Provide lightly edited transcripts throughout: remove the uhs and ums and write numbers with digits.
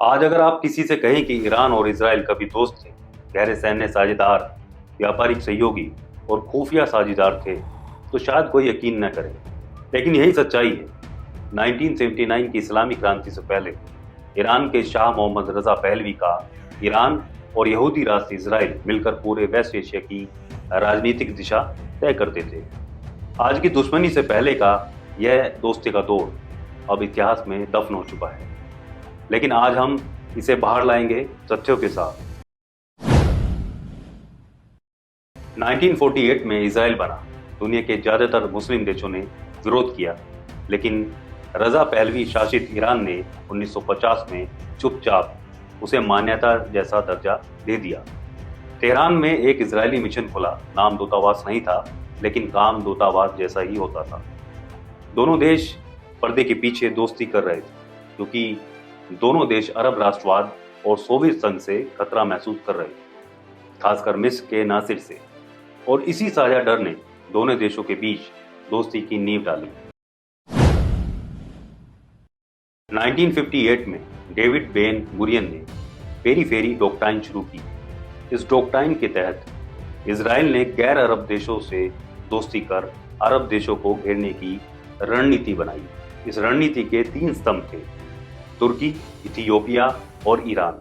आज अगर आप किसी से कहें कि ईरान और इजराइल कभी दोस्त थे, गहरे सैन्य साझेदार, व्यापारिक सहयोगी और खुफिया साझेदार थे, तो शायद कोई यकीन न करे। लेकिन यही सच्चाई है। 1979 की इस्लामी क्रांति से पहले ईरान के शाह मोहम्मद रजा पहलवी का ईरान और यहूदी राष्ट्र इजराइल मिलकर पूरे वेस्ट एशिया की राजनीतिक दिशा तय करते थे। आज की दुश्मनी से पहले का यह दोस्ती का दौर अब इतिहास में दफन हो चुका है, लेकिन आज हम इसे बाहर लाएंगे तथ्यों के साथ। 1948 में इजराइल बना। दुनिया के ज्यादातर मुस्लिम देशों ने विरोध किया, लेकिन रजा पहलवी शासित ईरान ने 1950 में चुपचाप उसे मान्यता जैसा दर्जा दे दिया। तेहरान में एक इजरायली मिशन खुला। नाम दूतावास नहीं था, लेकिन काम दूतावास जैसा ही होता था। दोनों देश पर्दे के पीछे दोस्ती कर रहे थे, क्योंकि दोनों देश अरब राष्ट्रवाद और सोवियत संघ से खतरा महसूस कर रहे थे, खासकर मिस्र के नासिर से। और इसी साझा डर ने दोनों देशों के बीच दोस्ती की नींव डाली। 1958 में डेविड बेन गुरियन ने पेरीफेरी डॉक्ट्राइन शुरू की। इस डॉक्ट्राइन के तहत इजराइल ने गैर अरब देशों से दोस्ती कर अरब देशों को घेरने की रणनीति बनाई। इस रणनीति के 3 स्तंभ थे: तुर्की, इथियोपिया और ईरान।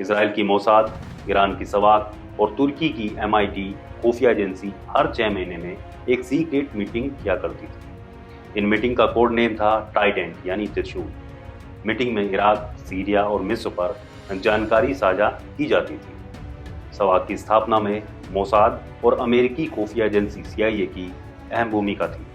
इजराइल की मोसाद, ईरान की सवाक और तुर्की की MIT खुफिया एजेंसी हर 6 महीने में एक सीक्रेट मीटिंग किया करती थी। इन मीटिंग का कोड नेम था ट्राइडेंट, यानी त्रिशूल। मीटिंग में इराक, सीरिया और मिस्र पर जानकारी साझा की जाती थी। सवाक की स्थापना में मोसाद और अमेरिकी खुफिया एजेंसी CIA की अहम भूमिका थी।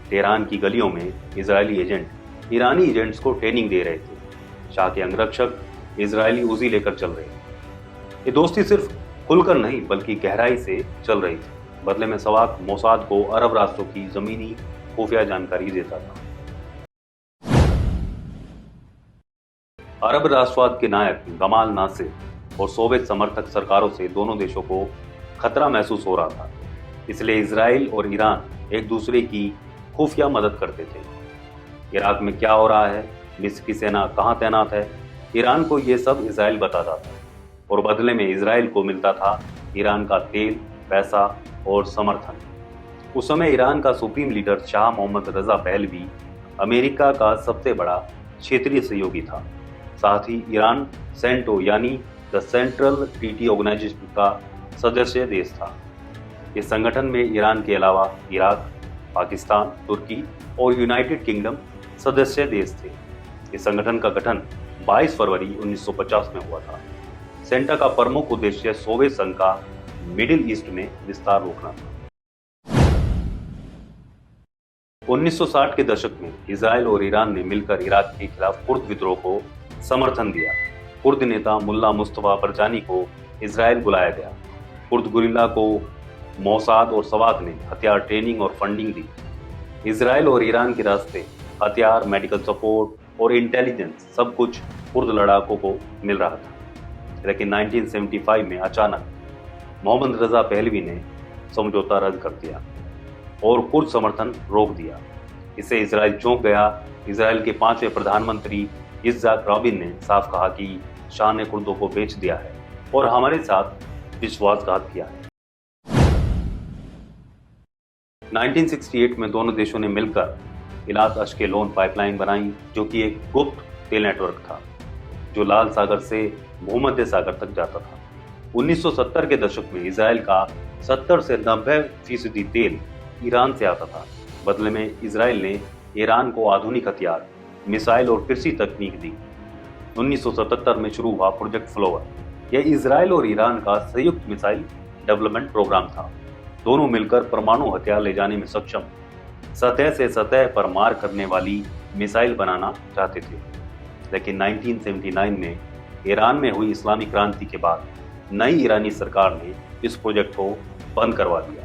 तेहरान की गलियों में इजरायली एजेंट ईरानी एजेंट्स को ट्रेनिंग दे रहे थे। शाह के अंगरक्षक इजरायली उजी लेकर चल रहे थे। ये दोस्ती सिर्फ खुलकर नहीं, बल्कि गहराई से चल रही थी। बदले में सवाक मोसाद को अरब राष्ट्रों की जमीनी खुफिया जानकारी देता था। अरब राष्ट्रवाद के नायक गमाल नासिर और सोवियत समर्थक सरकारों से दोनों देशों को खतरा महसूस हो रहा था। इसलिए इजराइल और ईरान एक दूसरे की खुफिया मदद करते थे। इराक में क्या हो रहा है, मिस्र की सेना कहाँ तैनात है, ईरान को ये सब इजराइल बताता था। और बदले में इजराइल को मिलता था ईरान का तेल, पैसा और समर्थन। उस समय ईरान का supreme leader Shah Mohammad Reza Pahlavi America का सबसे बड़ा क्षेत्रीय सहयोगी था। साथ ही ईरान सेंटो, यानी द सेंट्रल ट्रीटी ऑर्गेनाइजेशन का सदस्य देश था। इस संगठन में ईरान के अलावा इराक, पाकिस्तान, तुर्की और यूनाइटेड किंगडम सदस्य देश थे। इस संगठन का गठन 22 फरवरी 1950 में हुआ था। सेंटा का प्रमुख उद्देश्य सोवियत संघ का मिडिल ईस्ट में विस्तार रोकना था। 1960 के दशक में इजराइल और ईरान ने मिलकर इराक के खिलाफ कुर्द विद्रोह को समर्थन दिया। कुर्द नेता मुल्ला मुस्तफा बरजानी को इजराइल बुलाया गया। कुर्द गुरिल्ला को मोसाद और सवाक ने हथियार, ट्रेनिंग और फंडिंग दी। इजराइल और ईरान के रास्ते हथियार, मेडिकल सपोर्ट और इंटेलिजेंस, सब कुछ कुर्द लड़ाकों को मिल रहा था। लेकिन 1975 में अचानक मोहम्मद रजा पहलवी ने समझौता रद्द कर दिया और कुर्द समर्थन रोक दिया। इससे इजराइल चौंक गया। इजराइल के 5वें प्रधानमंत्री इस्साक राबिन ने साफ कहा कि शाह ने कुर्दों को बेच दिया है और हमारे साथ विश्वासघात किया है। 1968 में दोनों देशों ने मिलकर इलात अश्केलोन पाइपलाइन बनाई, जो कि एक गुप्त तेल नेटवर्क था जो लाल सागर से भूमध्य सागर तक जाता था। 1970 के दशक में इजराइल का 70 से 90% तेल ईरान से आता था। बदले में इजराइल ने ईरान को आधुनिक हथियार, मिसाइल और कृषि तकनीक दी। 1977 में शुरू हुआ प्रोजेक्ट फ्लावर। यह इजराइल और ईरान का संयुक्त मिसाइल डेवलपमेंट प्रोग्राम था। दोनों मिलकर परमाणु हथियार ले जाने में सक्षम, सतह से सतह पर मार करने वाली मिसाइल बनाना चाहते थे। लेकिन 1979 में ईरान में हुई इस्लामी क्रांति के बाद नई ईरानी सरकार ने इस प्रोजेक्ट को बंद करवा दिया।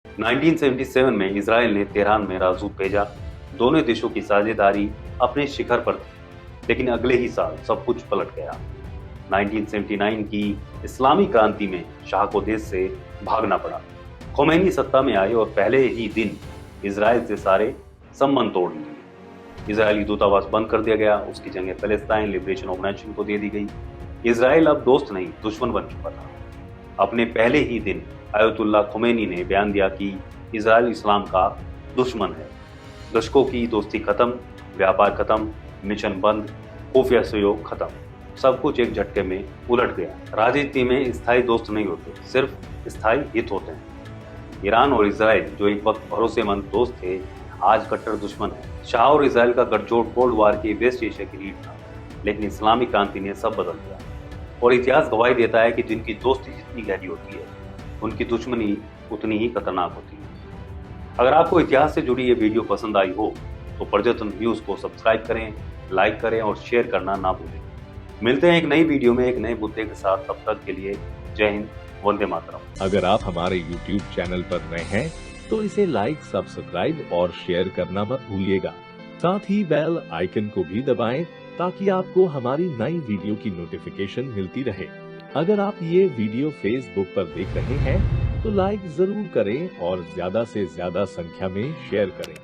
1977 में इजराइल ने तेहरान में राजदूत भेजा। दोनों देशों की साझेदारी अपने शिखर पर थी, लेकिन अगले ही साल सब कुछ पलट गया। 1979 की इस्लामी क्रांति में शाह को देश से भागना पड़ा। खोमैनी सत्ता में आए और पहले ही दिन इजराइल से सारे संबंध तोड़ लिए। इजरायली दूतावास बंद कर दिया गया, उसकी जगह पैलेस्टाइन लिबरेशन ऑर्गेनाइजेशन को दे दी गई। इजराइल अब दोस्त नहीं दुश्मन बन चुका था। अपने पहले ही दिन अयतुल्ला खुमैनी ने बयान दिया कि इजराइल इस्लाम का दुश्मन है। दशकों की दोस्ती खत्म, व्यापार खत्म, मिशन बंद, खुफिया सहयोग खत्म, सब कुछ एक झटके में उलट गया। राजनीति में स्थायी दोस्त नहीं होते, सिर्फ स्थायी हित होते हैं। ईरान और इजराइल जो एक वक्त भरोसेमंद दोस्त थे, आज कट्टर दुश्मन है। शाह और इजराइल का गठजोड़ कोल्ड वार के वेस्ट एशिया की रीढ़ था, लेकिन इस्लामी क्रांति ने सब बदल दिया। और इतिहास गवाही देता है कि जिनकी दोस्ती जितनी गहरी होती है, उनकी दुश्मनी उतनी ही खतरनाक होती है। अगर आपको इतिहास से जुड़ी ये वीडियो पसंद आई हो तो पर्यटन न्यूज को सब्सक्राइब करें, लाइक करें और शेयर करना ना भूलें। मिलते हैं एक नई वीडियो में एक नए मुद्दे के साथ। तब तक के लिए जय हिंद, वंदे मातरम। अगर आप हमारे YouTube चैनल पर नए हैं तो इसे लाइक, सब्सक्राइब और शेयर करना मत भूलिएगा। साथ ही बेल आइकन को भी दबाएं ताकि आपको हमारी नई वीडियो की नोटिफिकेशन मिलती रहे। अगर आप ये वीडियो Facebook पर देख रहे हैं तो लाइक जरूर करें और ज्यादा से ज्यादा संख्या में शेयर करें।